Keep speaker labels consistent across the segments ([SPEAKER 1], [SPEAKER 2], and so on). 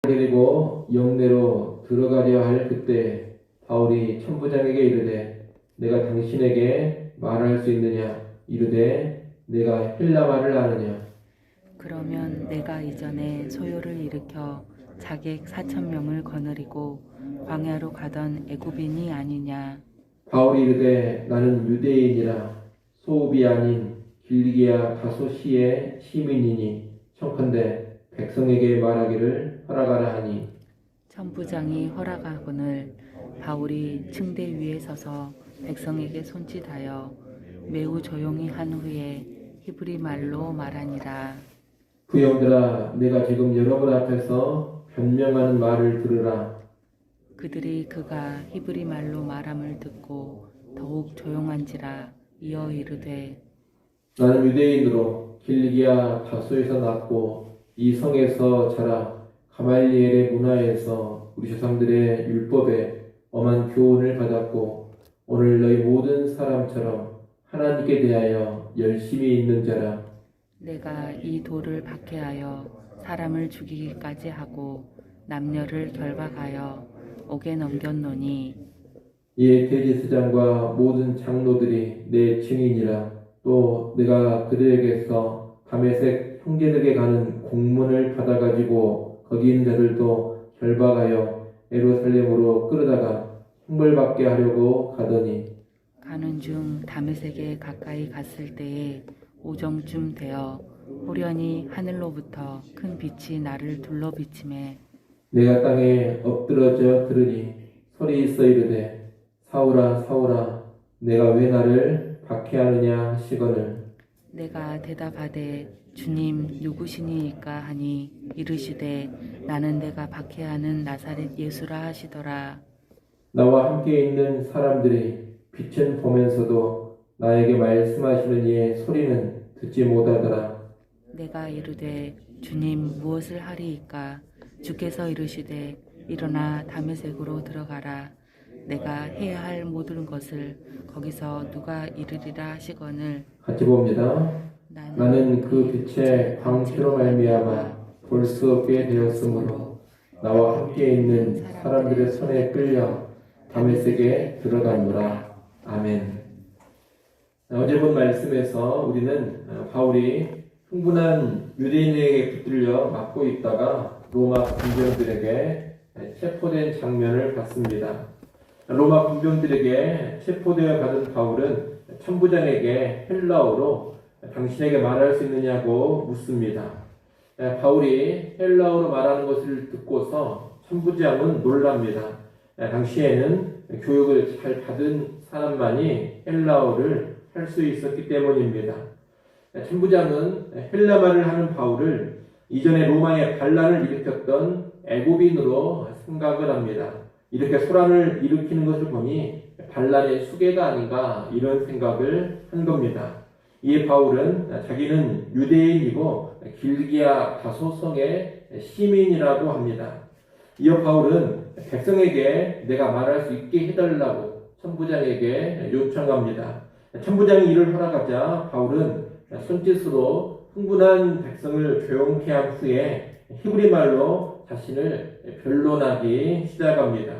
[SPEAKER 1] 데리고 영내로 들어가려 할 그때 바울이 천부장에게 이르되 내가 당신에게 말할 수 있느냐 이르되 내가 헬라 말을 아느냐.
[SPEAKER 2] 그러면 내가 이전에 소요를 일으켜 자객 4,000명을 거느리고 광야로 가던 애굽인이 아니냐.
[SPEAKER 1] 바울이 이르되 나는 유대인이라 소읍이 아닌 길리기아 다소시의 시민이니 청컨대 백성에게 말하기를 허락하라 하니.
[SPEAKER 2] 천부장이 허락하거늘 바울이 층대 위에 서서 백성에게 손짓하여 매우 조용히 한 후에 히브리 말로 말하니라.
[SPEAKER 1] 부형들아 내가 지금 여러분 앞에서 변명하는 말을 들으라.
[SPEAKER 2] 그들이 그가 히브리 말로 말함을 듣고 더욱 조용한지라 이어 이르되
[SPEAKER 1] 나는 유대인으로 길리기아 다소에서 났고 이 성에서 자라 가말리엘의 문화에서 우리 조상들의 율법에 엄한 교훈을 받았고 오늘 너희 모든 사람처럼 하나님께 대하여 열심히 있는 자라.
[SPEAKER 2] 내가 이 돌을 박해하여 사람을 죽이기까지 하고 남녀를 결박하여 옥에 넘겼노니
[SPEAKER 1] 이에 대제사장과 모든 장로들이 내 증인이라. 또 내가 그들에게서 다메섹 형제들에게 가는 공문을 받아가지고 거기 있는 자들도 결박하여 예루살렘으로 끌어다가 형벌받게 하려고 가더니
[SPEAKER 2] 가는 중 다메섹에 가까이 갔을 때에 오정쯤 되어 호련히 하늘로부터 큰 빛이 나를 둘러 비치매
[SPEAKER 1] 내가 땅에 엎드러져 들으니 소리 있어 이르되 사울아 사울아 내가 왜 나를 박해하느냐 하시거늘
[SPEAKER 2] 내가 대답하되 주님 누구시니이까 하니 이르시되 나는 내가 박해하는 나사렛 예수라 하시더라.
[SPEAKER 1] 나와 함께 있는 사람들이 빛은 보면서도 나에게 말씀하시는 이의 소리는 듣지 못하더라.
[SPEAKER 2] 내가 이르되 주님 무엇을 하리이까. 주께서 이르시되 일어나 다메섹으로 들어가라. 내가 해야 할 모든 것을 거기서 누가 이르리라 하시거늘
[SPEAKER 1] 같이 봅니다. 나는 그 빛의 광채로 말미암아 볼 수 없게 되었으므로 나와 함께 있는 사람들의 손에 끌려 다메섹에 들어가노라. 아멘. 어제 본 말씀에서 우리는 바울이 흥분한 유대인에게 붙들려 맞고 있다가 로마 군병들에게 체포된 장면을 봤습니다. 로마 군병들에게 체포되어 가던 바울은 천부장에게 헬라어로 당신에게 말할 수 있느냐고 묻습니다. 바울이 헬라어로 말하는 것을 듣고서 천부장은 놀랍니다. 당시에는 교육을 잘 받은 사람만이 헬라어를 할 수 있었기 때문입니다. 천부장은 헬라말을 하는 바울을 이전에 로마에 반란을 일으켰던 애굽인으로 생각을 합니다. 이렇게 소란을 일으키는 것을 보니 반란의 수괴가 아닌가 이런 생각을 한 겁니다. 이에 바울은 자기는 유대인이고 길기아 다소성의 시민이라고 합니다. 이어 바울은 백성에게 내가 말할 수 있게 해달라고 천부장에게 요청합니다. 천부장이 이를 허락하자 바울은 손짓으로 흥분한 백성을 조용케 한 후에 히브리 말로 자신을 변론하기 시작합니다.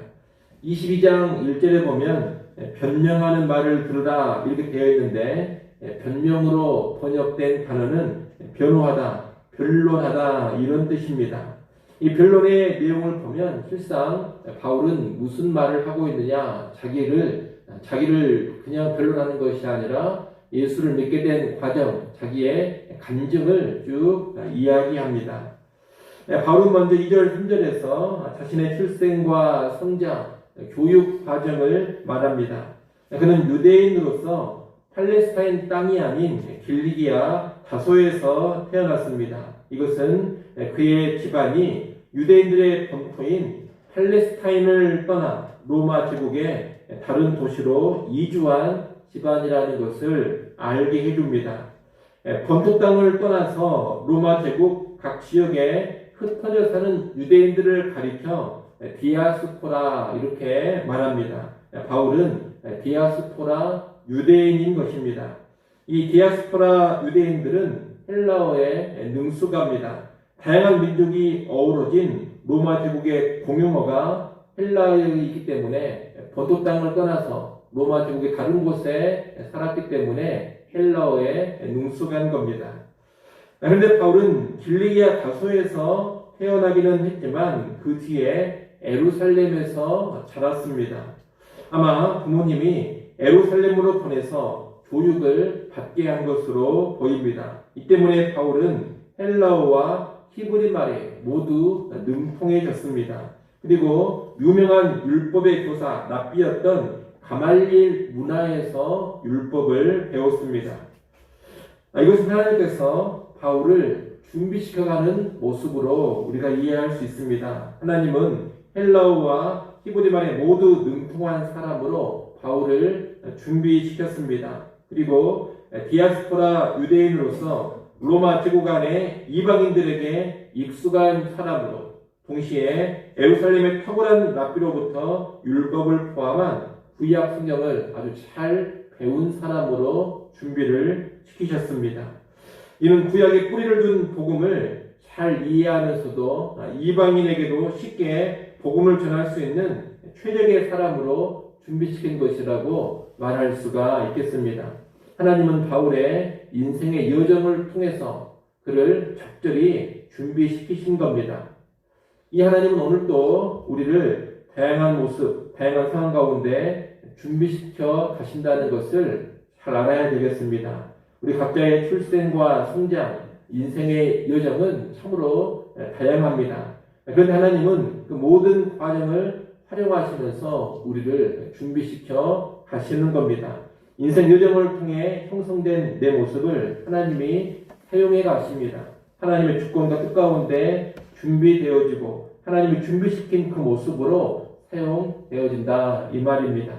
[SPEAKER 1] 22장 1절에 보면 변명하는 말을 들으라 이렇게 되어 있는데 변명으로 번역된 단어는 변호하다, 변론하다 이런 뜻입니다. 이 변론의 내용을 보면 실상 바울은 무슨 말을 하고 있느냐, 자기를 그냥 변론하는 것이 아니라 예수를 믿게 된 과정, 자기의 간증을 쭉 이야기합니다. 바울은 먼저 2절, 3절에서 자신의 출생과 성장, 교육 과정을 말합니다. 그는 유대인으로서 팔레스타인 땅이 아닌 길리기아 다소에서 태어났습니다. 이것은 그의 집안이 유대인들의 본토인 팔레스타인을 떠나 로마 제국의 다른 도시로 이주한 집안이라는 것을 알게 해줍니다. 본토 땅을 떠나서 로마 제국 각 지역에 흩어져 사는 유대인들을 가리켜 디아스포라 이렇게 말합니다. 바울은 디아스포라 유대인인 것입니다. 이 디아스포라 유대인들은 헬라어에 능수가입니다. 다양한 민족이 어우러진 로마 제국의 공용어가 헬라어이기 때문에 본토 땅을 떠나서 로마 제국의 다른 곳에 살았기 때문에 헬라어에 능숙한 겁니다. 그런데 바울은 길리기아 다소에서 태어나기는 했지만 그 뒤에 예루살렘에서 자랐습니다. 아마 부모님이 예루살렘으로 보내서 교육을 받게 한 것으로 보입니다. 이 때문에 바울은 헬라어와 히브리 말에 모두 능통해졌습니다. 그리고 유명한 율법의 교사 랍비였던 가말리엘 문화에서 율법을 배웠습니다. 이것은 하나님께서 바울을 준비시켜가는 모습으로 우리가 이해할 수 있습니다. 하나님은 헬라어와 히브리 말에 모두 능통한 사람으로 바울을 준비시켰습니다. 그리고 디아스포라 유대인으로서 로마 제국 안에 이방인들에게 익숙한 사람으로 동시에 예루살렘의 탁월한 랍비로부터 율법을 포함한 구약 성경을 아주 잘 배운 사람으로 준비를 시키셨습니다. 이는 구약의 뿌리를 둔 복음을 잘 이해하면서도 이방인에게도 쉽게 복음을 전할 수 있는 최적의 사람으로 준비시킨 것이라고 말할 수가 있겠습니다. 하나님은 바울의 인생의 여정을 통해서 그를 적절히 준비시키신 겁니다. 이 하나님은 오늘도 우리를 다양한 모습, 다양한 상황 가운데 준비시켜 가신다는 것을 잘 알아야 되겠습니다. 우리 각자의 출생과 성장, 인생의 여정은 참으로 다양합니다. 그런데 하나님은 그 모든 과정을 활용하시면서 우리를 준비시켜 가시는 겁니다. 인생 여정을 통해 형성된 내 모습을 하나님이 사용해 가십니다. 하나님의 주권과 뜻 가운데 준비되어지고 하나님이 준비시킨 그 모습으로 사용되어진다 이 말입니다.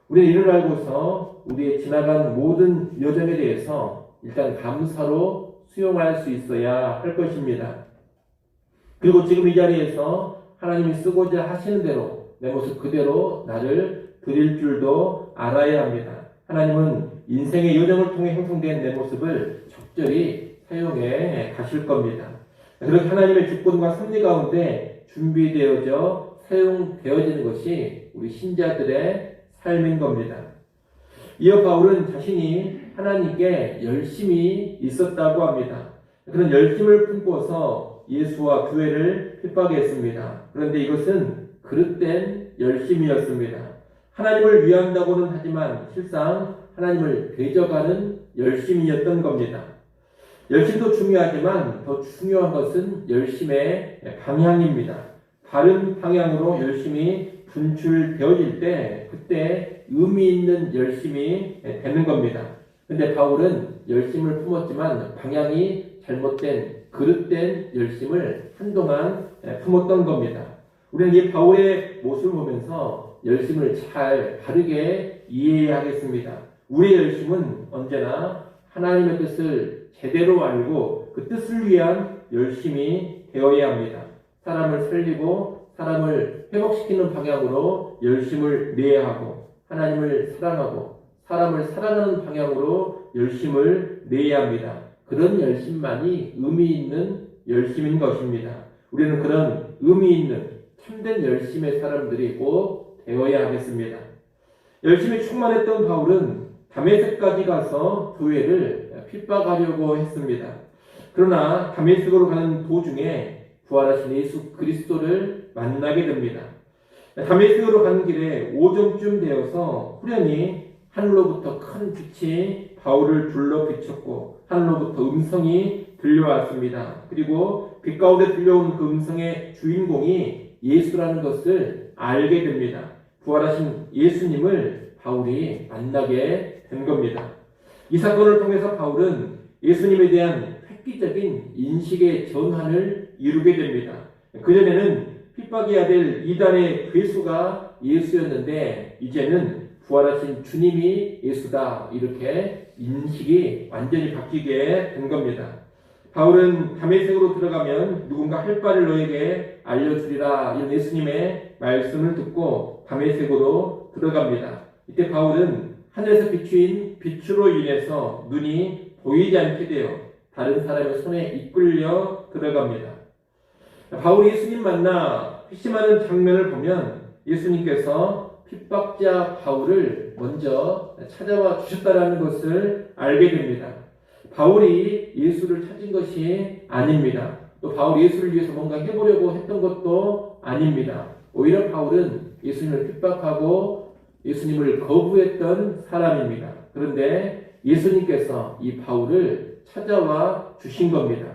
[SPEAKER 1] 우리는 이를 알고서 우리의 지나간 모든 여정에 대해서 일단 감사로 수용할 수 있어야 할 것입니다. 그리고 지금 이 자리에서 하나님이 쓰고자 하시는 대로 내 모습 그대로 나를 드릴 줄도 알아야 합니다. 하나님은 인생의 여정을 통해 형성된 내 모습을 적절히 사용해 가실 겁니다. 그렇게 하나님의 주권과 섭리 가운데 준비되어져 사용되어지는 것이 우리 신자들의 삶인 겁니다. 이어 바울은 자신이 하나님께 열심히 있었다고 합니다. 그런 열심을 품고서 예수와 교회를 핍박했습니다. 그런데 이것은 그릇된 열심이었습니다. 하나님을 위한다고는 하지만 실상 하나님을 대적하는 열심이었던 겁니다. 열심도 중요하지만 더 중요한 것은 열심의 방향입니다. 바른 방향으로 열심히 분출되어질 때 그때 의미 있는 열심이 되는 겁니다. 근데 바울은 열심을 품었지만 방향이 잘못된 그릇된 열심을 한동안 품었던 겁니다. 우리는 이 바울의 모습을 보면서 열심을 잘 바르게 이해해야 하겠습니다. 우리의 열심은 언제나 하나님의 뜻을 제대로 알고 그 뜻을 위한 열심이 되어야 합니다. 사람을 살리고 사람을 회복시키는 방향으로 열심을 내야 하고 하나님을 사랑하고 사람을 사랑하는 방향으로 열심을 내야 합니다. 그런 열심만이 의미 있는 열심인 것입니다. 우리는 그런 의미 있는 참된 열심의 사람들이 꼭 되어야 하겠습니다. 열심히 충만했던 바울은 다메섹까지 가서 교회를 핍박하려고 했습니다. 그러나 다메섹으로 가는 도중에 부활하신 예수 그리스도를 만나게 됩니다. 다메섹으로 가는 길에 오전쯤 되어서 후련히 하늘로부터 큰 빛이 바울을 둘러 비쳤고 하늘로부터 음성이 들려왔습니다. 그리고 빛 가운데 들려온 그 음성의 주인공이 예수라는 것을 알게 됩니다. 부활하신 예수님을 바울이 만나게 된 겁니다. 이 사건을 통해서 바울은 예수님에 대한 획기적인 인식의 전환을 이루게 됩니다. 그전에는 핍박해야 될 이단의 괴수가 예수였는데 이제는 부활하신 주님이 예수다 이렇게 인식이 완전히 바뀌게 된 겁니다. 바울은 다메섹으로 들어가면 누군가 할 바를 너에게 알려주리라 이런 예수님의 말씀을 듣고 다메섹으로 들어갑니다. 이때 바울은 하늘에서 비추인 빛으로 인해서 눈이 보이지 않게 되어 다른 사람의 손에 이끌려 들어갑니다. 바울이 예수님 만나 회심하는 장면을 보면 예수님께서 핍박자 바울을 먼저 찾아와 주셨다라는 것을 알게 됩니다. 바울이 예수를 찾은 것이 아닙니다. 또 바울이 예수를 위해서 뭔가 해보려고 했던 것도 아닙니다. 오히려 바울은 예수님을 핍박하고 예수님을 거부했던 사람입니다. 그런데 예수님께서 이 바울을 찾아와 주신 겁니다.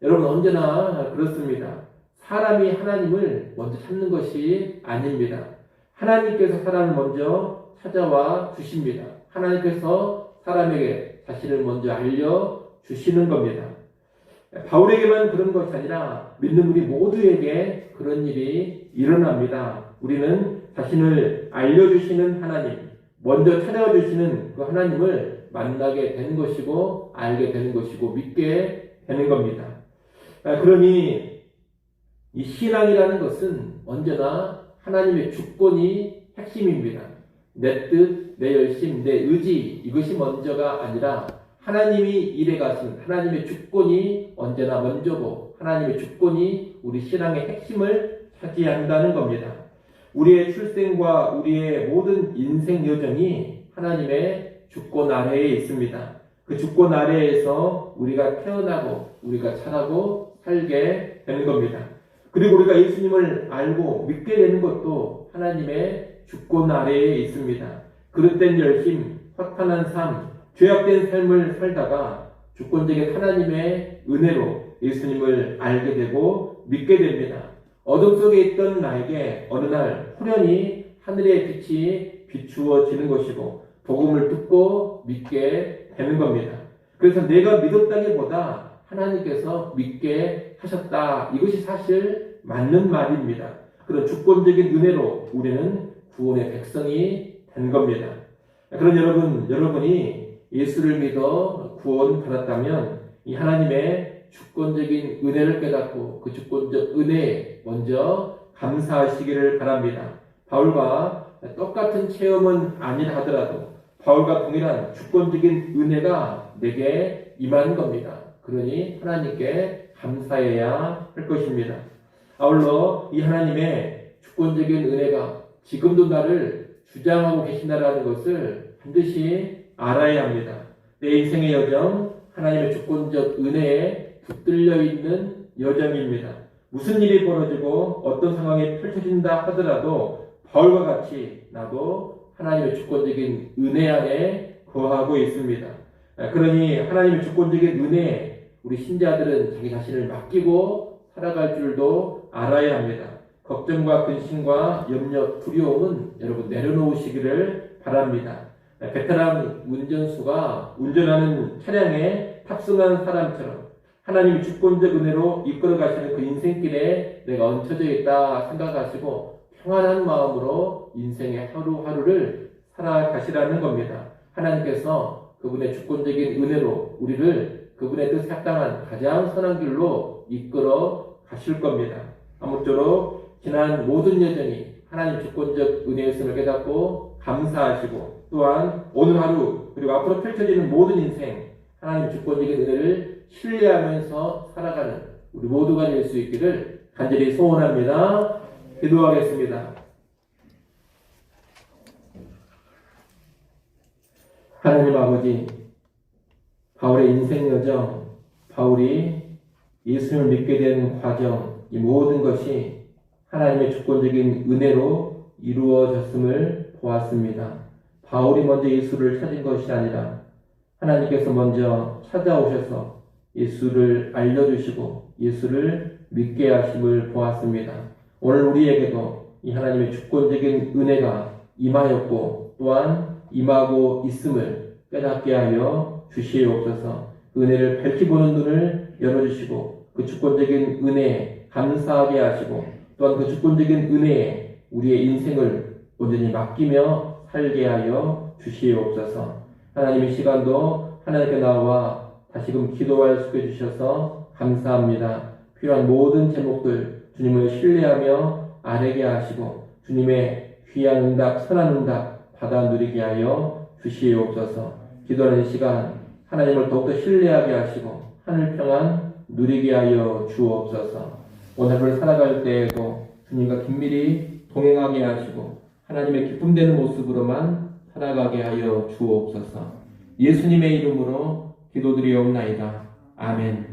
[SPEAKER 1] 여러분 언제나 그렇습니다. 사람이 하나님을 먼저 찾는 것이 아닙니다. 하나님께서 사람을 먼저 찾아와 주십니다. 하나님께서 사람에게 자신을 먼저 알려주시는 겁니다. 바울에게만 그런 것이 아니라 믿는 우리 모두에게 그런 일이 일어납니다. 우리는 자신을 알려주시는 하나님, 먼저 찾아와 주시는 그 하나님을 만나게 되는 것이고 알게 되는 것이고 믿게 되는 겁니다. 그러니 이 신앙이라는 것은 언제나 하나님의 주권이 핵심입니다. 내 뜻, 내 열심, 내 의지 이것이 먼저가 아니라 하나님이 일해 가신 하나님의 주권이 언제나 먼저고 하나님의 주권이 우리 신앙의 핵심을 차지한다는 겁니다. 우리의 출생과 우리의 모든 인생 여정이 하나님의 주권 아래에 있습니다. 그 주권 아래에서 우리가 태어나고 우리가 자라고 살게 되는 겁니다. 그리고 우리가 예수님을 알고 믿게 되는 것도 하나님의 주권 아래에 있습니다. 그릇된 열심, 허탄한 삶, 죄악된 삶을 살다가 주권적인 하나님의 은혜로 예수님을 알게 되고 믿게 됩니다. 어둠 속에 있던 나에게 어느 날 후련히 하늘의 빛이 비추어지는 것이고 복음을 듣고 믿게 되는 겁니다. 그래서 내가 믿었다기보다 하나님께서 믿게 하셨다. 이것이 사실 맞는 말입니다. 그런 주권적인 은혜로 우리는 구원의 백성이 된 겁니다. 그런 여러분이 예수를 믿어 구원 받았다면 이 하나님의 주권적인 은혜를 깨닫고 그 주권적 은혜에 먼저 감사하시기를 바랍니다. 바울과 똑같은 체험은 아니라 하더라도 바울과 동일한 주권적인 은혜가 내게 임한 겁니다. 그러니 하나님께 감사해야 할 것입니다. 아울러 이 하나님의 주권적인 은혜가 지금도 나를 주장하고 계신다라는 것을 반드시 알아야 합니다. 내 인생의 여정, 하나님의 주권적 은혜에 붙들려 있는 여정입니다. 무슨 일이 벌어지고 어떤 상황이 펼쳐진다 하더라도 바울과 같이 나도 하나님의 주권적인 은혜 안에 거하고 있습니다. 그러니 하나님의 주권적인 은혜에 우리 신자들은 자기 자신을 맡기고 살아갈 줄도 알아야 합니다. 걱정과 근심과 염려, 두려움은 여러분 내려놓으시기를 바랍니다. 베테랑 운전수가 운전하는 차량에 탑승한 사람처럼 하나님의 주권적 은혜로 이끌어 가시는 그 인생길에 내가 얹혀져 있다 생각하시고 평안한 마음으로 인생의 하루하루를 살아가시라는 겁니다. 하나님께서 그분의 주권적인 은혜로 우리를 그분의 뜻에 합당한 가장 선한 길로 이끌어 가실 겁니다. 아무쪼록 지난 모든 여정이 하나님 주권적 은혜였음을 깨닫고 감사하시고 또한 오늘 하루 그리고 앞으로 펼쳐지는 모든 인생 하나님 주권적인 은혜를 신뢰하면서 살아가는 우리 모두가 될 수 있기를 간절히 소원합니다. 기도하겠습니다. 하나님 아버지, 바울의 인생 여정, 바울이 예수님을 믿게 된 과정, 이 모든 것이 하나님의 주권적인 은혜로 이루어졌음을 보았습니다. 바울이 먼저 예수를 찾은 것이 아니라 하나님께서 먼저 찾아오셔서 예수를 알려주시고 예수를 믿게 하심을 보았습니다. 오늘 우리에게도 이 하나님의 주권적인 은혜가 임하였고 또한 임하고 있음을 깨닫게 하여 주시옵소서. 은혜를 밝히 보는 눈을 열어주시고 그 주권적인 은혜에 감사하게 하시고 또한 그 주권적인 은혜에 우리의 인생을 온전히 맡기며 살게 하여 주시옵소서. 하나님 이 시간도 하나님께 나와 다시금 기도할 수 있게 주셔서 감사합니다. 필요한 모든 제목들 주님을 신뢰하며 아뢰게 하시고 주님의 귀한 응답, 선한 응답 받아 누리게 하여 주시옵소서. 기도하는 시간 하나님을 더욱더 신뢰하게 하시고 하늘 평안 누리게 하여 주옵소서. 오늘을 살아갈 때에도 주님과 긴밀히 동행하게 하시고 하나님의 기쁨되는 모습으로만 살아가게 하여 주옵소서. 예수님의 이름으로 기도드리옵나이다. 아멘.